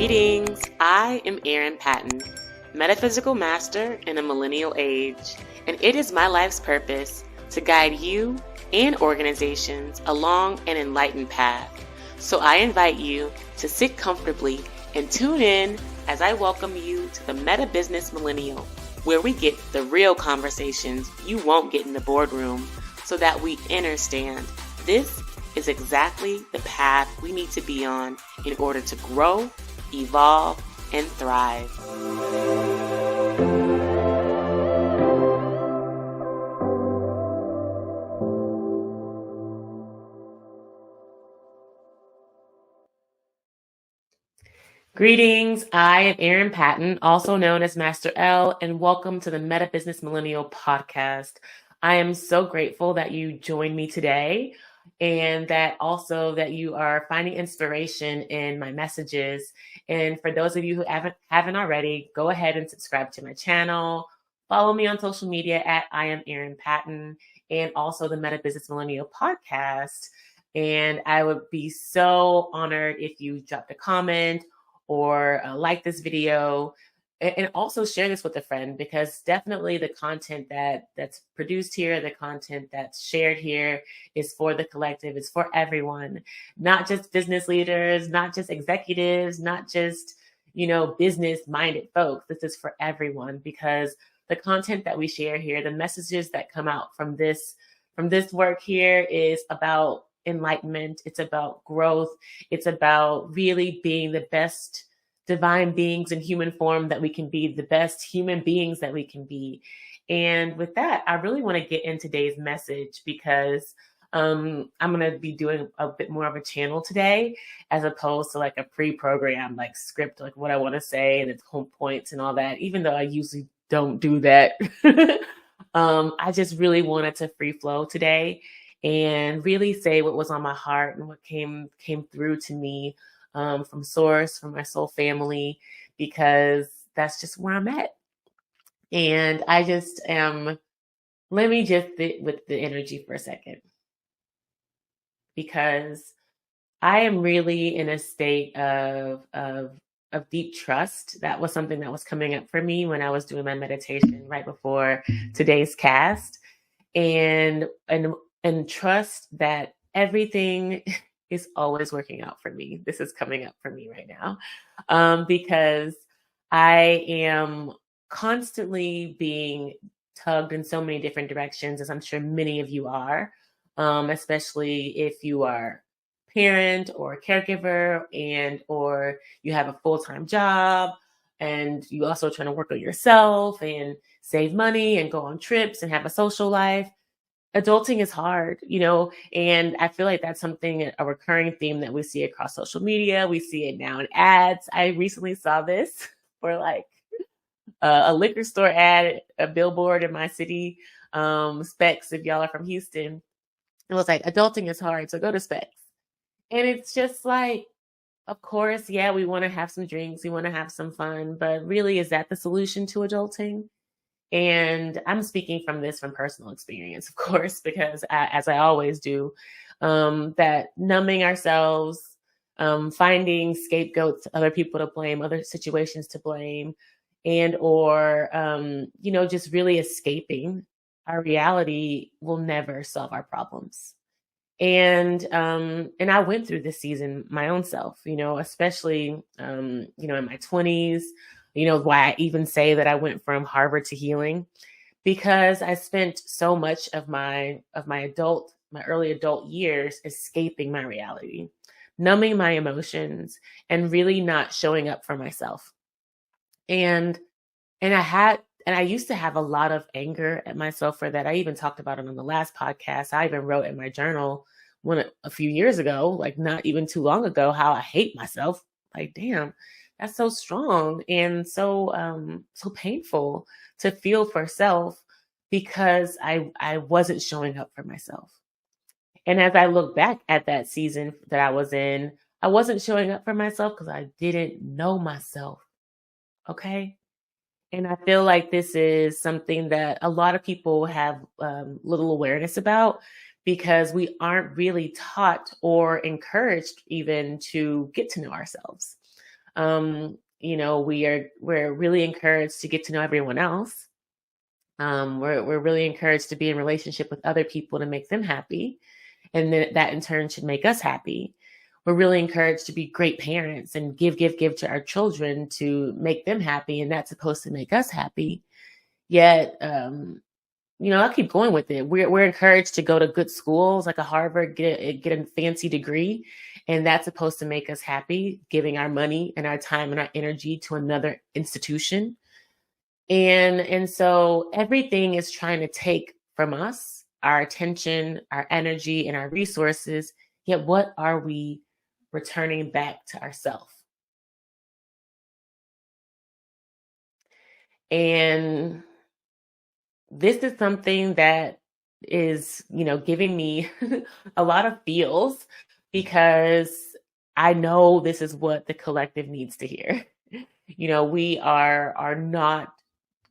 Greetings, I am Erin Patten, metaphysical master in a millennial age, and it is my life's purpose to guide you and organizations along an enlightened path. So I invite you to sit comfortably and tune in as I welcome you to the Meta Business Millennial, where we get the real conversations you won't get in the boardroom so that we understand this is exactly the path we need to be on in order to grow, evolve, and thrive. Greetings, I am Erin Patten, also known as Master L, and welcome to the Meta Business Millennial podcast. I am so grateful that you joined me today and that you are finding inspiration in my messages. And for those of you who haven't already, go ahead and subscribe to my channel. Follow me on social media at I am Erin Patten and also the Meta Business Millennial podcast. And I would be so honored if you dropped a comment or like this video, and also share this with a friend, because definitely the content that's produced here, the content that's shared here is for the collective, it's for everyone, not just business leaders, not just executives, not just, business-minded folks. This is for everyone, because the content that we share here, the messages that come out from this work here is about enlightenment. It's about growth. It's about really being the best divine beings in human form that we can be, the best human beings that we can be. And with that, I really want to get in today's message, because I'm going to be doing a bit more of a channel today, as opposed to like a pre-programmed like script, like what I want to say and its home points and all that, even though I usually don't do that. I just really wanted to free flow today and really say what was on my heart and what came through to me from source, from my soul family, because that's just where I'm at. And I just let me just sit with the energy for a second, because I am really in a state of deep trust. That was something that was coming up for me when I was doing my meditation right before today's cast, and trust that everything is always working out for me. This is coming up for me right now, because I am constantly being tugged in so many different directions, as I'm sure many of you are, especially if you are a parent or a caregiver, or you have a full-time job, and you also trying to work on yourself and save money and go on trips and have a social life. Adulting is hard, and I feel like that's something, a recurring theme that we see across social media. We see it now in ads. I recently saw this for like a liquor store ad, a billboard in my city, Specs, if y'all are from Houston. It was like, adulting is hard, so go to Specs. And it's just like, of course, yeah, we want to have some drinks, we want to have some fun, but really, is that the solution to adulting? And I'm speaking from personal experience, of course, because as I always do, that numbing ourselves, finding scapegoats, other people to blame, other situations to blame, or just really escaping our reality will never solve our problems. And I went through this season my own self, especially, in my 20s. Why I even say that I went from Harvard to healing, because I spent so much of my early adult years escaping my reality, numbing my emotions, and really not showing up for myself. And I used to have a lot of anger at myself for that. I even talked about it on the last podcast. I even wrote in my journal a few years ago, like not even too long ago, how I hate myself. Like, damn. That's so strong and so painful to feel for self, because I wasn't showing up for myself. And as I look back at that season that I was in, I wasn't showing up for myself because I didn't know myself. Okay. And I feel like this is something that a lot of people have little awareness about, because we aren't really taught or encouraged even to get to know ourselves. We're really encouraged to get to know everyone else. We're really encouraged to be in relationship with other people to make them happy, and then that in turn should make us happy. We're really encouraged to be great parents and give to our children to make them happy, and that's supposed to make us happy. Yet, I'll keep going with it. We're encouraged to go to good schools like a Harvard, get a fancy degree, and that's supposed to make us happy, giving our money and our time and our energy to another institution. And so everything is trying to take from us our attention, our energy, and our resources. Yet what are we returning back to ourselves? And this is something that is, giving me a lot of feels, because I know this is what the collective needs to hear. We are not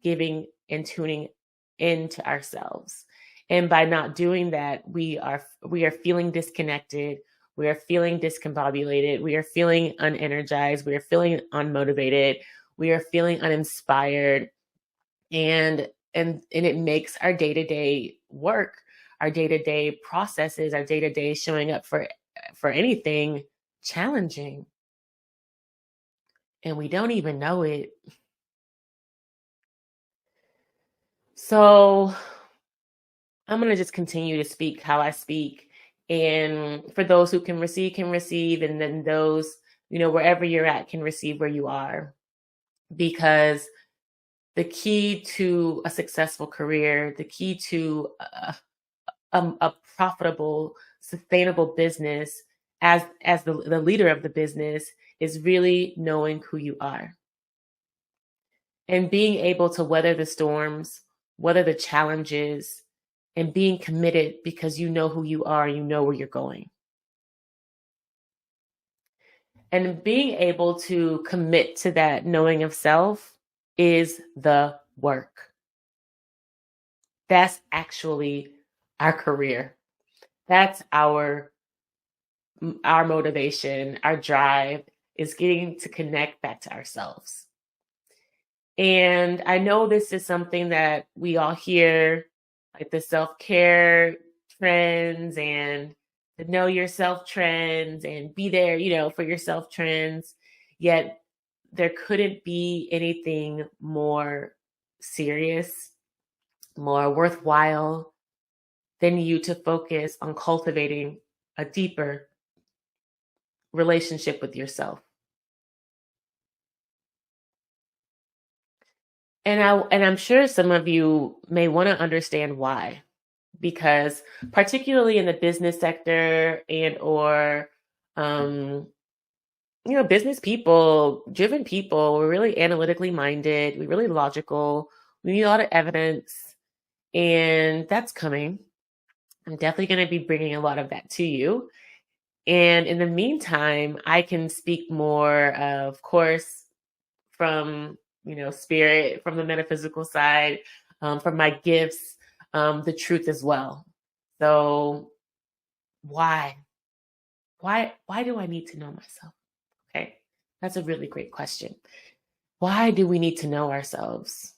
giving and tuning into ourselves. And by not doing that, we are feeling disconnected, we are feeling discombobulated, we are feeling unenergized, we are feeling unmotivated, we are feeling uninspired, and it makes our day-to-day work, our day-to-day processes, our day-to-day showing up for anything challenging. And we don't even know it. So I'm going to just continue to speak how I speak. And for those who can receive. And then those, wherever you're at can receive where you are. Because the key to a successful career, the key to a profitable, sustainable business as the leader of the business is really knowing who you are and being able to weather the storms, weather the challenges, and being committed because you know who you are, you know where you're going. And being able to commit to that knowing of self is the work. That's actually our career. That's our motivation, our drive is getting to connect back to ourselves. And I know this is something that we all hear, like the self-care trends and the know yourself trends and be there, for yourself trends. Yet there couldn't be anything more serious, more worthwhile than you to focus on cultivating a deeper relationship with yourself. And I'm sure some of you may want to understand why, because particularly in the business sector and or business people, driven people, we're really analytically minded, we're really logical, we need a lot of evidence, and that's coming. I'm definitely going to be bringing a lot of that to you. And in the meantime, I can speak more, of course, from spirit, from the metaphysical side, from my gifts, the truth as well. So why do I need to know myself? Okay, that's a really great question. Why do we need to know ourselves?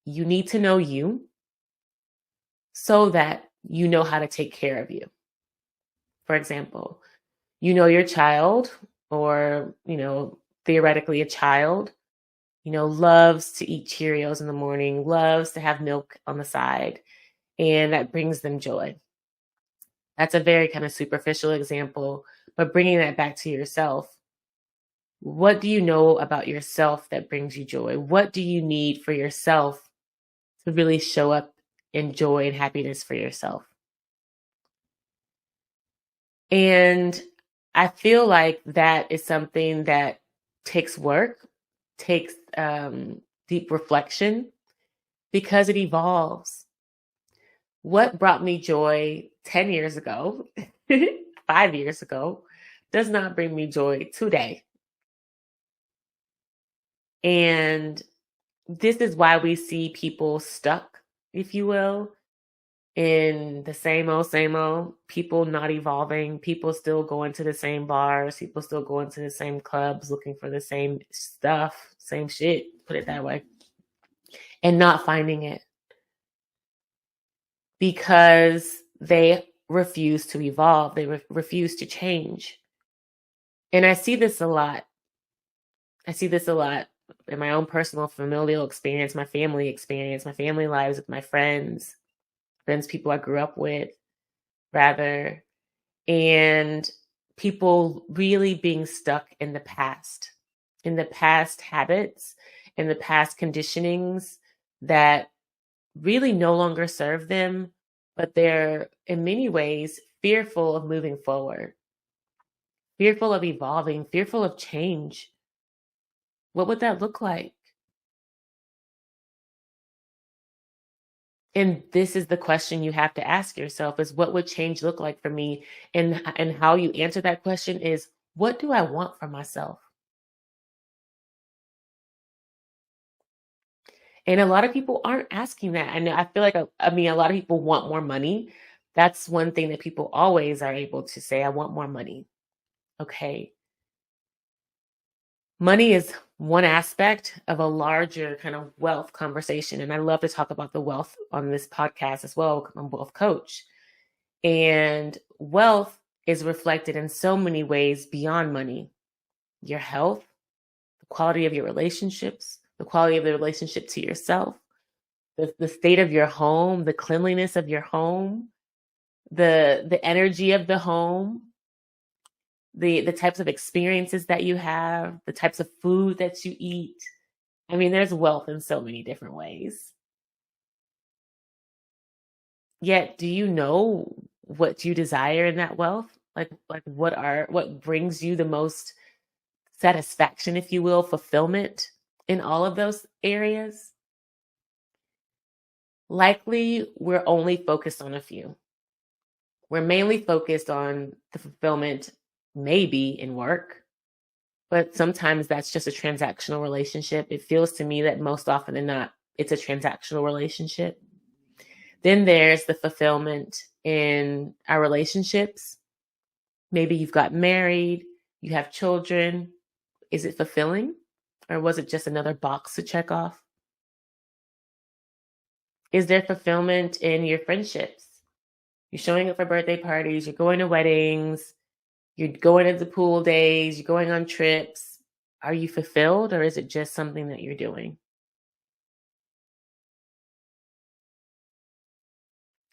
You need to know you so that you know how to take care of you. For example, your child, or theoretically a child, loves to eat Cheerios in the morning, loves to have milk on the side, and that brings them joy. That's a very kind of superficial example, but bringing that back to yourself. What do you know about yourself that brings you joy? What do you need for yourself to really show up in joy and happiness for yourself? And I feel like that is something that takes work, takes deep reflection, because it evolves. What brought me joy 10 years ago, 5 years ago, does not bring me joy today. And this is why we see people stuck, if you will, in the same old, people not evolving, people still going to the same bars, people still going to the same clubs looking for the same stuff, same shit, put it that way, and not finding it because they refuse to evolve, they refuse to change. And I see this a lot. I see this a lot in my own personal familial experience, my family experience, my family lives with my friends, people I grew up with, rather, and people really being stuck in the past habits, in the past conditionings that really no longer serve them, but they're in many ways fearful of moving forward, fearful of evolving, fearful of change. What would that look like? And this is the question you have to ask yourself is what would change look like for me? And how you answer that question is what do I want for myself? And a lot of people aren't asking that. I know I feel like I mean a lot of people want more money. That's one thing that people always are able to say, I want more money. Okay. Money is one aspect of a larger kind of wealth conversation. And I love to talk about the wealth on this podcast as well. I'm a wealth coach. And wealth is reflected in so many ways beyond money. Your health, the quality of your relationships, the quality of the relationship to yourself, the state of your home, the cleanliness of your home, the energy of the home, the types of experiences that you have, the types of food that you eat. I mean, there's wealth in so many different ways. Yet, do you know what you desire in that wealth? Like what brings you the most satisfaction, if you will, fulfillment in all of those areas? Likely, we're only focused on a few. We're mainly focused on the fulfillment, maybe in work, but sometimes that's just a transactional relationship. It feels to me that most often than not, it's a transactional relationship. Then there's the fulfillment in our relationships. Maybe you've got married, you have children. Is it fulfilling? Or was it just another box to check off? Is there fulfillment in your friendships? You're showing up for birthday parties, you're going to weddings, you're going to the pool days, you're going on trips. Are you fulfilled or is it just something that you're doing?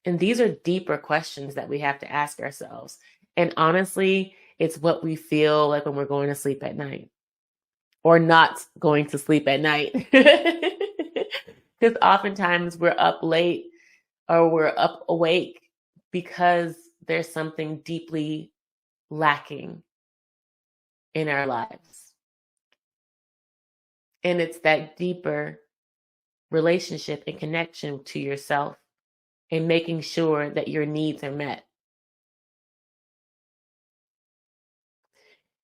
And these are deeper questions that we have to ask ourselves. And honestly, it's what we feel like when we're going to sleep at night or not going to sleep at night. Because oftentimes we're up late or we're up awake because there's something deeply lacking in our lives. And it's that deeper relationship and connection to yourself and making sure that your needs are met.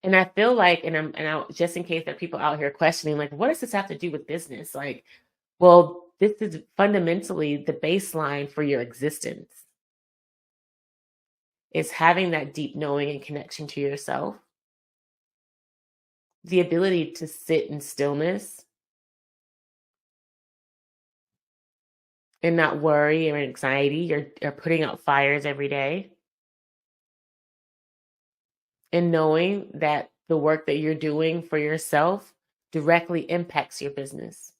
And I feel like, just in case there are people out here questioning, like, what does this have to do with business? Like, well, this is fundamentally the baseline for your existence. Is having that deep knowing and connection to yourself, the ability to sit in stillness and not worry or anxiety or putting out fires every day, and knowing that the work that you're doing for yourself directly impacts your business,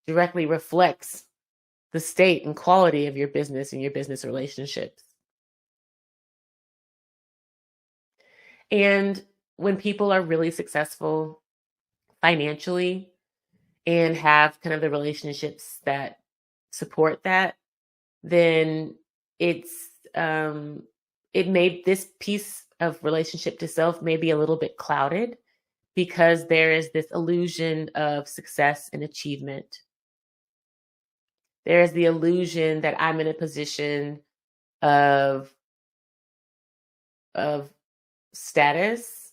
directly reflects the state and quality of your business and your business relationships. And when people are really successful financially and have kind of the relationships that support that, then it's it may this piece of relationship to self may be a little bit clouded because there is this illusion of success and achievement. There is the illusion that I'm in a position of of status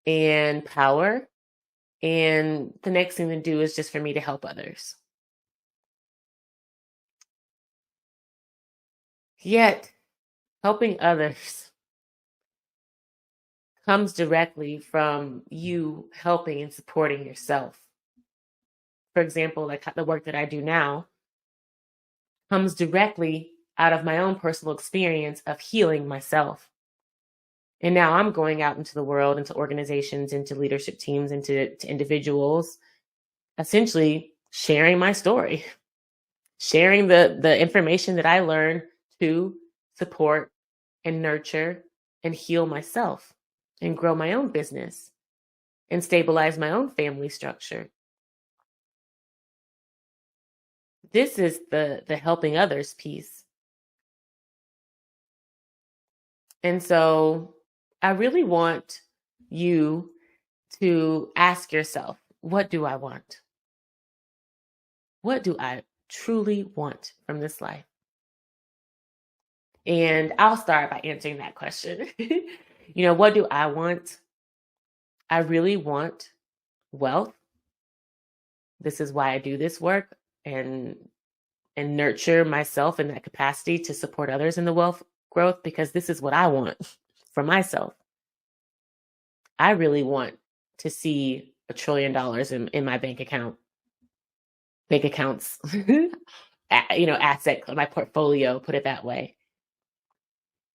and power, and the next thing to do is just for me to help others. Yet, helping others comes directly from you helping and supporting yourself. For example, like the work that I do now comes directly out of my own personal experience of healing myself. And now I'm going out into the world, into organizations, into leadership teams, into individuals, essentially sharing my story, sharing the information that I learned to support and nurture and heal myself and grow my own business and stabilize my own family structure. This is the helping others piece. And so I really want you to ask yourself, what do I want? What do I truly want from this life? And I'll start by answering that question. What do I want? I really want wealth. This is why I do this work and nurture myself in that capacity to support others in the wealth growth, because this is what I want for myself. I really want to see $1 trillion in my bank accounts, asset, my portfolio, put it that way.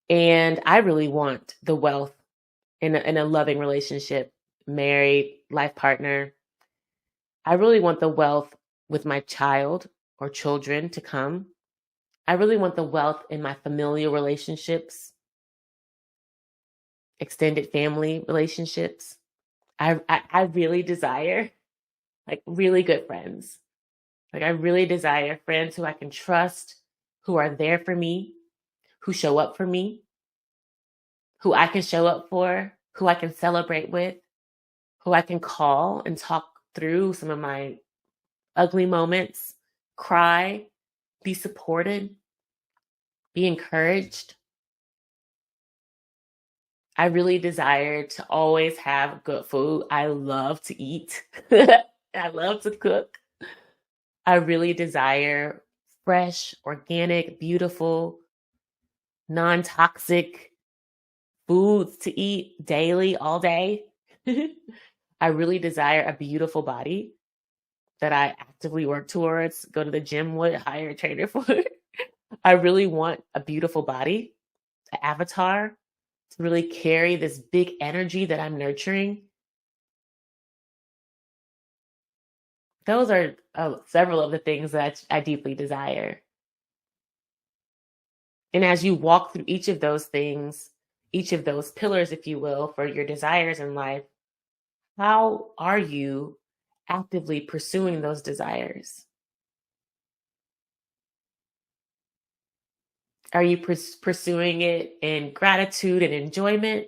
And I really want the wealth in a loving relationship, married, life partner. I really want the wealth with my child or children to come. I really want the wealth in my familial relationships, extended family relationships. I really desire like really good friends. Like I really desire friends who I can trust, who are there for me, who show up for me, who I can show up for, who I can celebrate with, who I can call and talk through some of my ugly moments, cry, be supported, be encouraged. I really desire to always have good food. I love to eat. I love to cook. I really desire fresh, organic, beautiful, non-toxic foods to eat daily, all day. I really desire a beautiful body that I actively work towards, go to the gym with, hire a trainer for. I really want a beautiful body, an avatar, to really carry this big energy that I'm nurturing. Those are several of the things that I deeply desire. And as you walk through each of those things, each of those pillars, if you will, for your desires in life, how are you actively pursuing those desires? Are you pursuing it in gratitude and enjoyment?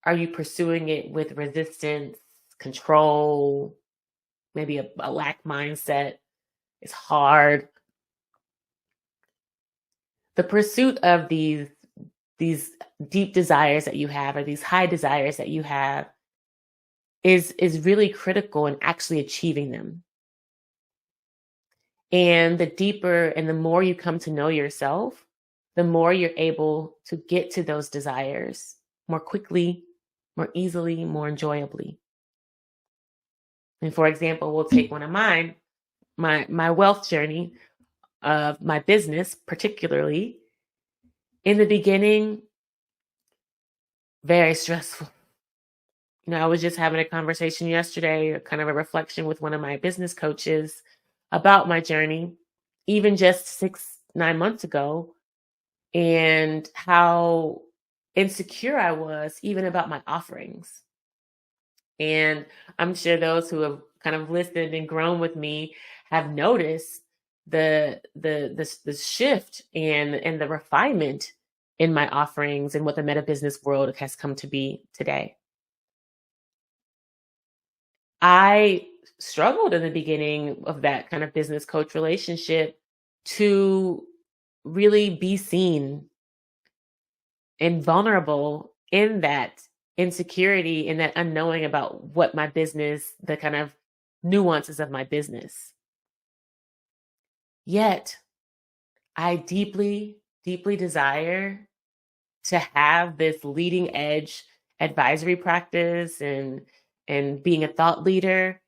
Are you pursuing it with resistance, control, maybe a lack mindset? It's hard. The pursuit of these deep desires that you have, or these high desires that you have, is really critical in actually achieving them. And the deeper and the more you come to know yourself, the more you're able to get to those desires more quickly, more easily, more enjoyably. And for example, we'll take one of mine, my wealth journey of my business, particularly. In the beginning, very stressful. I was just having a conversation yesterday, kind of a reflection with one of my business coaches about my journey, even just 6-9 months ago, and how insecure I was even about my offerings. And I'm sure those who have kind of listened and grown with me have noticed the shift and the refinement in my offerings and what the meta business world has come to be today. I struggled in the beginning of that kind of business coach relationship to really be seen and vulnerable in that insecurity, in that unknowing about what my business, the kind of nuances of my business. Yet, I deeply, deeply desire to have this leading edge advisory practice and being a thought leader.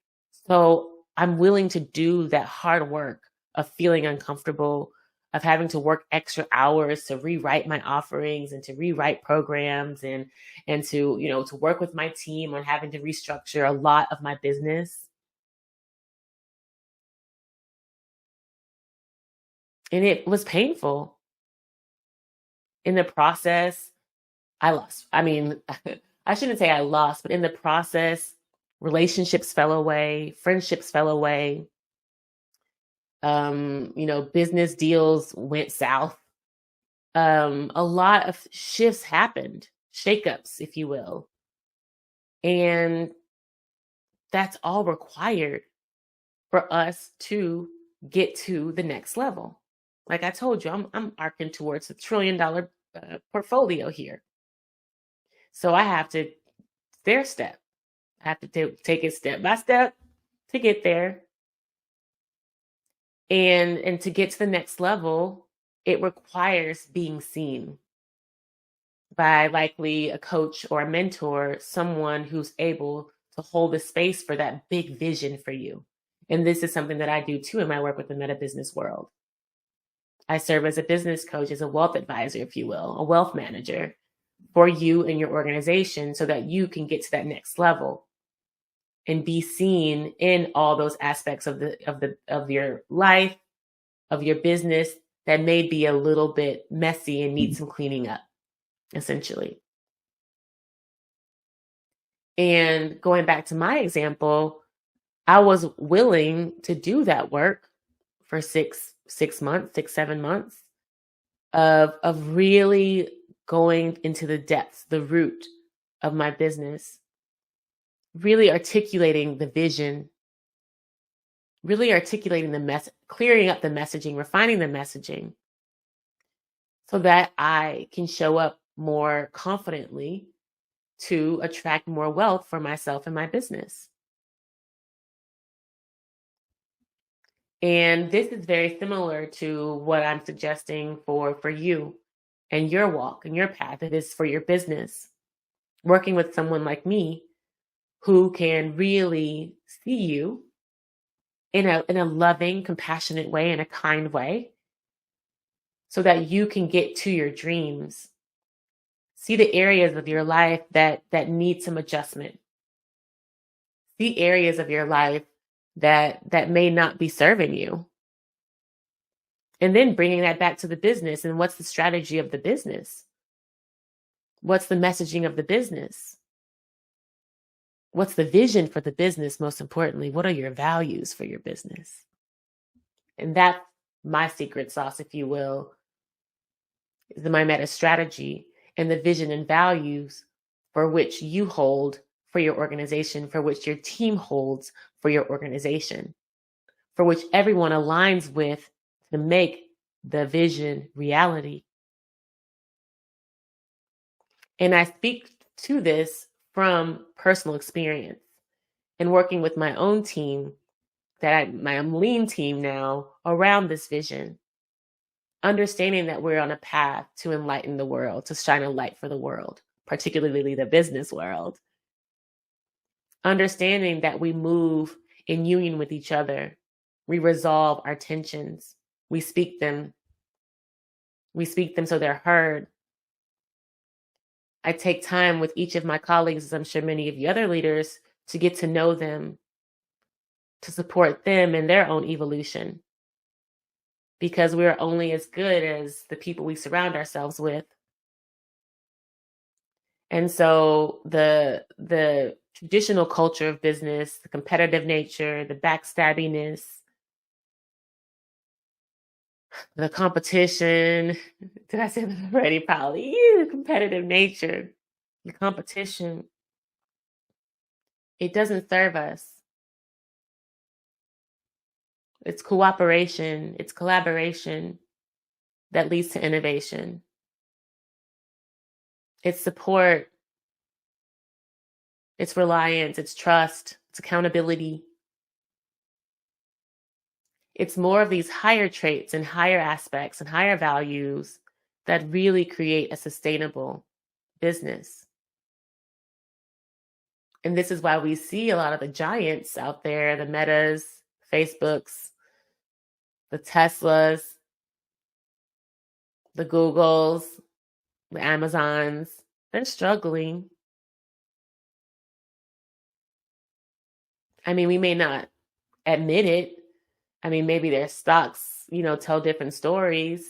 So I'm willing to do that hard work of feeling uncomfortable, of having to work extra hours to rewrite my offerings and to rewrite programs and to, to work with my team on having to restructure a lot of my business. And it was painful. In the process, I lost. I mean, I shouldn't say I lost, but in the process, relationships fell away, friendships fell away. Business deals went south. A lot of shifts happened, shakeups, if you will. And that's all required for us to get to the next level. Like I told you, I'm arcing towards $1 trillion portfolio here. So I have to stair step. I have to take it step by step to get there. And to get to the next level, it requires being seen by likely a coach or a mentor, someone who's able to hold the space for that big vision for you. And this is something that I do too in my work with the meta business world. I serve as a business coach, as a wealth advisor, if you will, a wealth manager for you and your organization so that you can get to that next level and be seen in all those aspects of your life, of your business that may be a little bit messy and need some cleaning up, essentially. And going back to my example, I was willing to do that work for 7 months of really going into the depths, the root of my business, really articulating the vision, really articulating the message, clearing up the messaging, refining the messaging so that I can show up more confidently to attract more wealth for myself and my business. And this is very similar to what I'm suggesting for you and your walk and your path. It is for your business. Working with someone like me who can really see you in a loving, compassionate way, in a kind way, so that you can get to your dreams. See the areas of your life that need some adjustment. See areas of your life that may not be serving you. And then bringing that back to the business. And what's the strategy of the business? What's the messaging of the business? What's the vision for the business? Most importantly, what are your values for your business? And that's my secret sauce, if you will, is my meta strategy and the vision and values for which you hold for your organization, for which your team holds for your organization, for which everyone aligns with to make the vision reality. And I speak to this from personal experience and working with my own team, my lean team now, around this vision. Understanding that we're on a path to enlighten the world, to shine a light for the world, particularly the business world. Understanding that we move in union with each other. We resolve our tensions. We speak them. We speak them so they're heard. I take time with each of my colleagues, as I'm sure many of you other leaders, to get to know them, to support them in their own evolution. Because we're only as good as the people we surround ourselves with. And so the traditional culture of business, the competitive nature, the backstabbiness, the competition, did I say that already, Polly? The competitive nature, the competition, it doesn't serve us. It's cooperation, it's collaboration that leads to innovation. It's support, it's reliance, it's trust, it's accountability. It's more of these higher traits and higher aspects and higher values that really create a sustainable business. And this is why we see a lot of the giants out there, the Metas, Facebooks, the Teslas, the Googles, the Amazons. They're struggling. I mean, we may not admit it. I mean, maybe their stocks, tell different stories,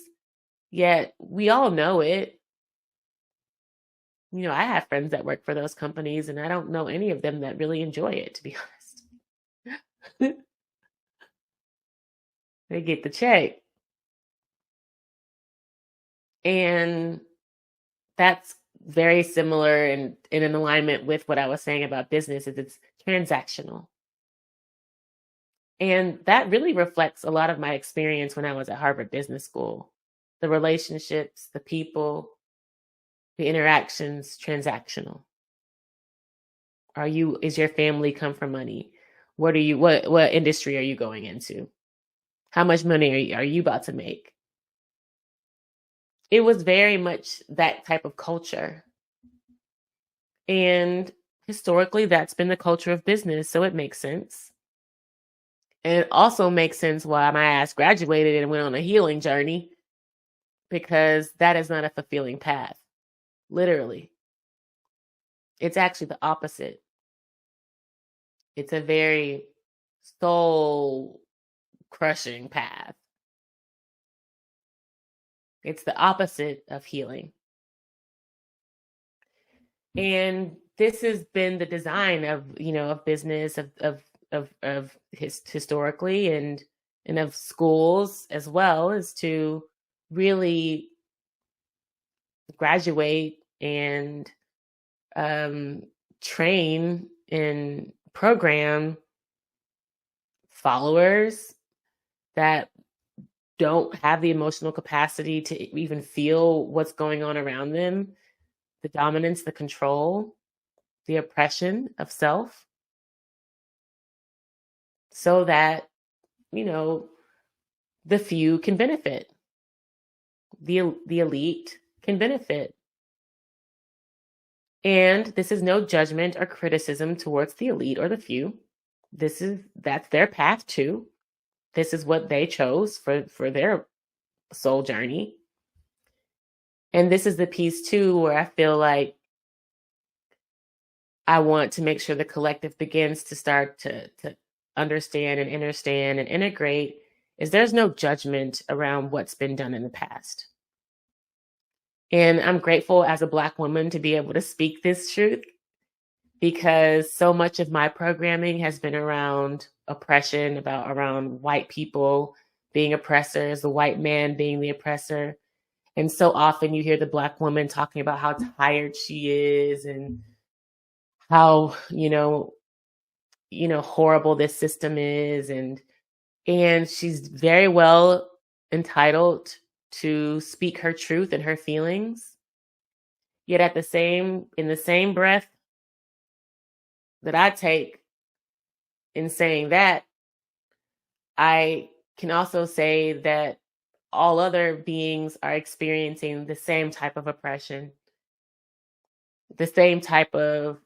yet we all know it. I have friends that work for those companies, and I don't know any of them that really enjoy it, to be honest. They get the check. And that's very similar and in an alignment with what I was saying about business is it's transactional. And that really reflects a lot of my experience when I was at Harvard Business School. The relationships, the people, the interactions, transactional. Is your family come from money? What industry are you going into? How much money are you about to make? It was very much that type of culture. And historically, that's been the culture of business. So it makes sense. And it also makes sense why my ass graduated and went on a healing journey, because that is not a fulfilling path. Literally. It's actually the opposite. It's a very soul crushing path. It's the opposite of healing. And this has been the design of business, of historically and of schools as well, is to really graduate and train and program followers that don't have the emotional capacity to even feel what's going on around them, the dominance, the control, the oppression of self, so that, the few can benefit. The elite can benefit. And this is no judgment or criticism towards the elite or the few. That's their path too. This is what they chose for their soul journey. And this is the piece too where I feel like I want to make sure the collective begins to start to understand and understand and integrate, is there's no judgment around what's been done in the past. And I'm grateful as a Black woman to be able to speak this truth, because so much of my programming has been around oppression, around white people being oppressors, the white man being the oppressor. And so often you hear the Black woman talking about how tired she is and how, horrible this system is. And she's very well entitled to speak her truth and her feelings. Yet in the same breath that I take in saying that, I can also say that all other beings are experiencing the same type of oppression, the same type of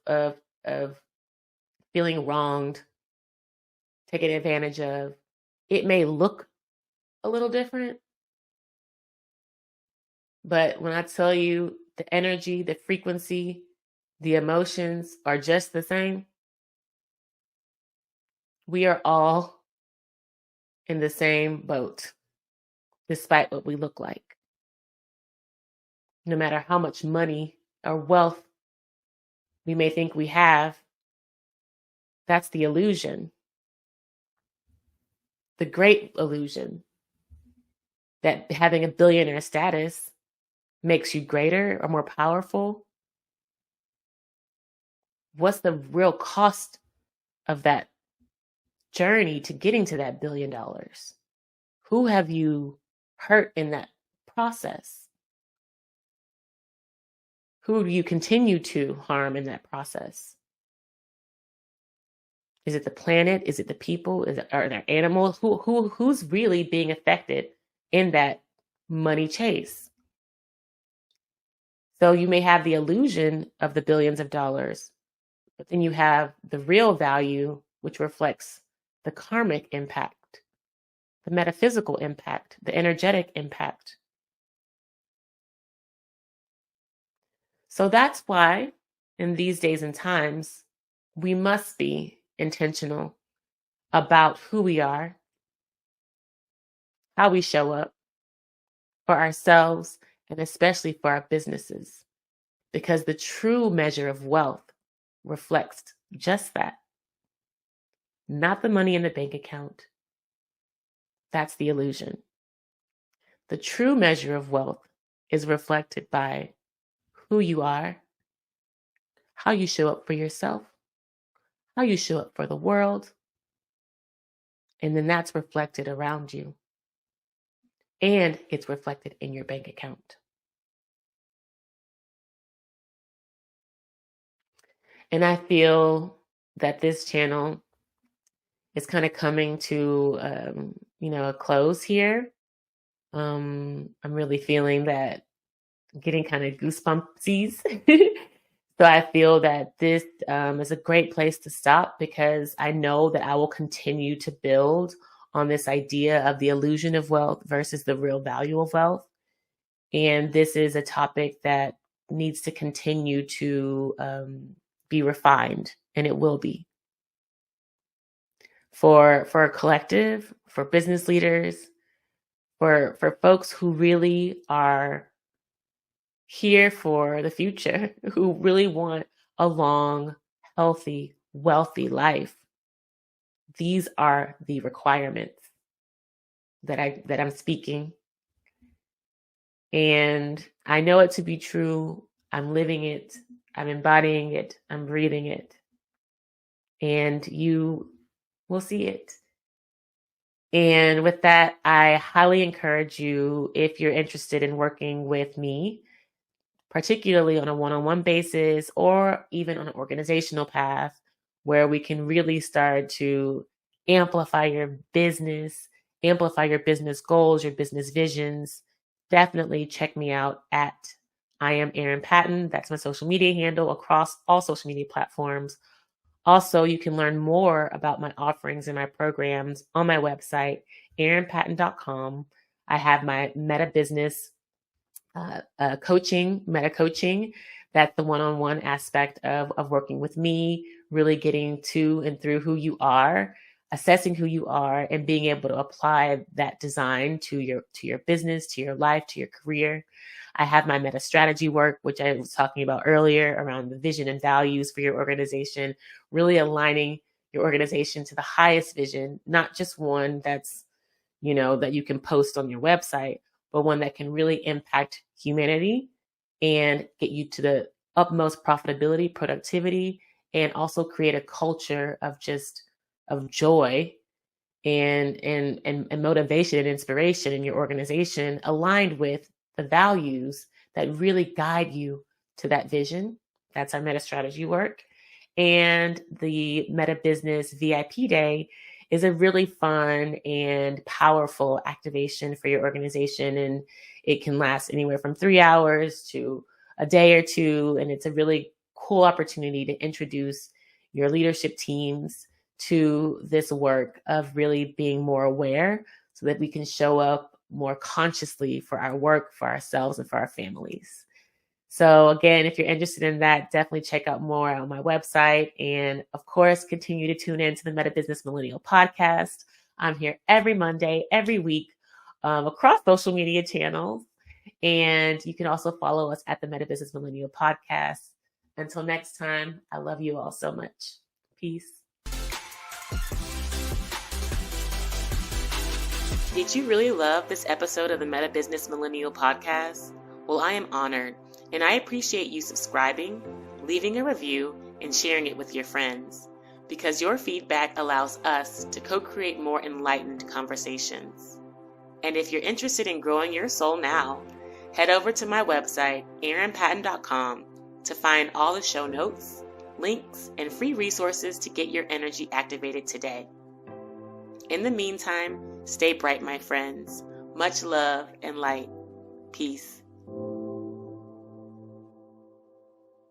feeling wronged, taken advantage of. It may look a little different, but when I tell you the energy, the frequency, the emotions are just the same, we are all in the same boat, despite what we look like. No matter how much money or wealth we may think we have, that's the illusion. The great illusion that having a billionaire status makes you greater or more powerful. What's the real cost of that journey to getting to that $1 billion? Who have you hurt in that process? Who do you continue to harm in that process? Is it the planet? Is it the people? Are there animals? Who's really being affected in that money chase? So you may have the illusion of the billions of dollars, but then you have the real value, which reflects the karmic impact, the metaphysical impact, the energetic impact. So that's why in these days and times, we must be intentional about who we are, how we show up for ourselves, and especially for our businesses, because the true measure of wealth reflects just that. Not the money in the bank account. That's the illusion. The true measure of wealth is reflected by who you are, how you show up for yourself, how you show up for the world, and then that's reflected around you. And it's reflected in your bank account. And I feel that this channel is kind of coming to, a close here. I'm really feeling that, getting kind of goosebumpsies. So I feel that this is a great place to stop, because I know that I will continue to build on this idea of the illusion of wealth versus the real value of wealth. And this is a topic that needs to continue to be refined, and it will be. For a collective, for business leaders, for folks who really are here for the future, who really want a long, healthy, wealthy life. These are the requirements that I'm speaking. And I know it to be true. I'm living it. I'm embodying it. I'm breathing it. And you will see it. And with that, I highly encourage you, if you're interested in working with me, particularly on a one-on-one basis or even on an organizational path, where we can really start to amplify your business goals, your business visions, definitely check me out at I am Erin Patten. That's my social media handle across all social media platforms. Also, you can learn more about my offerings and my programs on my website, erinpatten.com. I have my meta business meta coaching. That's the one-on-one aspect of working with me, really getting to and through who you are, assessing who you are, and being able to apply that design to your business, to your life, to your career. I have my meta strategy work, which I was talking about earlier, around the vision and values for your organization, really aligning your organization to the highest vision, not just one that's, that you can post on your website, but one that can really impact humanity and get you to the utmost profitability, productivity, and also create a culture of joy and motivation and inspiration in your organization, aligned with the values that really guide you to that vision. That's our meta strategy work. And the Meta Business VIP Day is a really fun and powerful activation for your organization. And it can last anywhere from 3 hours to a day or two. And it's a really cool opportunity to introduce your leadership teams to this work of really being more aware, so that we can show up more consciously for our work, for ourselves, and for our families. So again, if you're interested in that, definitely check out more on my website. And of course, continue to tune in to the Meta Business Millennial podcast. I'm here every Monday, every week, across social media channels. And you can also follow us at the Meta Business Millennial podcast. Until next time, I love you all so much. Peace. Did you really love this episode of the Meta Business Millennial podcast? Well, I am honored, and I appreciate you subscribing, leaving a review, and sharing it with your friends, because your feedback allows us to co-create more enlightened conversations. And if you're interested in growing your soul now, head over to my website, erinpatten.com, to find all the show notes, links, and free resources to get your energy activated today. In the meantime, stay bright, my friends. Much love and light. Peace.